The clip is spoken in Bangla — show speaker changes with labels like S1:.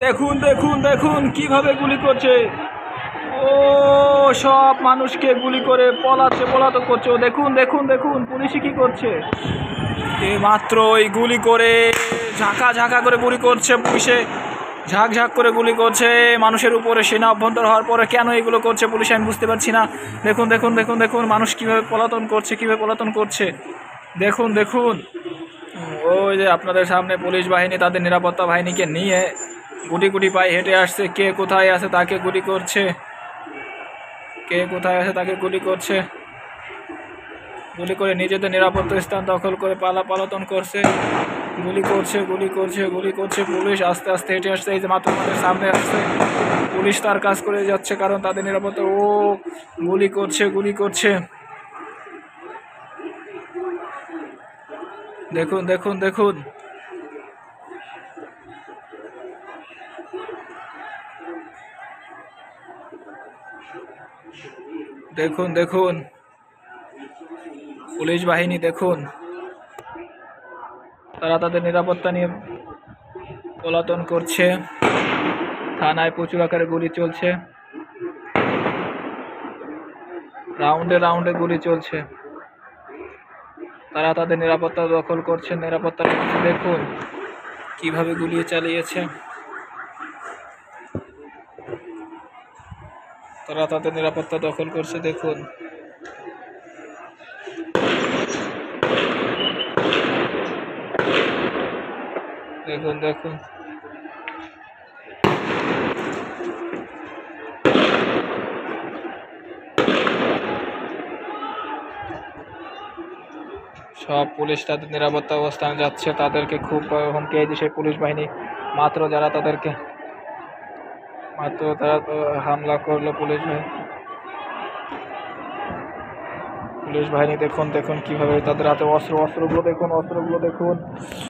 S1: দেখুন দেখুন দেখুন কিভাবে গুলি করছে। ও সব মানুষকে গুলি করে পলাতক করছে। ও দেখুন দেখুন দেখুন পুলিশে কি করছে। মাত্র ওই গুলি করে ঝাঁকা ঝাঁকা করে গুলি করছে পুলিশে, ঝাঁক ঝাঁক করে গুলি করছে মানুষের উপরে। সেনা অভ্যন্তর হওয়ার পরে কেন এগুলো করছে পুলিশ আমি বুঝতে পারছি না। দেখুন দেখুন দেখুন দেখুন মানুষ কীভাবে পলাতন করছে। দেখুন দেখুন ওই যে আপনাদের সামনে পুলিশ বাহিনী তাদের নিরাপত্তা বাহিনীকে নিয়ে গুটি গুটি পায়ে হেঁটে আসছে। কে কোথায় আছে তাকে গুলি করছে, গুলি করে নিজেদের নিরাপত্তা স্থান দখল করে পলাতন করছে। গুলি করছে পুলিশ আস্তে আস্তে হেঁটে আসছে। এই যে মাত্র আমাদের সামনে আসছে, পুলিশ তার কাজ করে যাচ্ছে কারণ তাদের নিরাপত্তা। ও গুলি করছে। দেখুন দেখুন দেখুন দেখুন দেখুন পুলিশ বাহিনী দেখুন, তারা তাদের নিরাপত্তা নিয়ে পলাতন করছে। থানায় প্রচুর আকারে গুলি চলছে, রাউন্ডে রাউন্ডে গুলি চলছে। তারা তাদের নিরাপত্তা দখল করছে। দেখুন কিভাবে গুলি চালিয়েছে। তারা তাদের নিরাপত্তা দখল করছে। দেখুন দেখুন দেখুন সব পুলিশ তাদের নিরাপত্তা অবস্থানে যাচ্ছে। তাদেরকে খুব হুমকি দিয়েছে পুলিশ বাহিনী। মাত্র তারা হামলা করলো পুলিশ বাহিনী দেখুন দেখুন কিভাবে তাদের হাতে অস্ত্রগুলো দেখুন।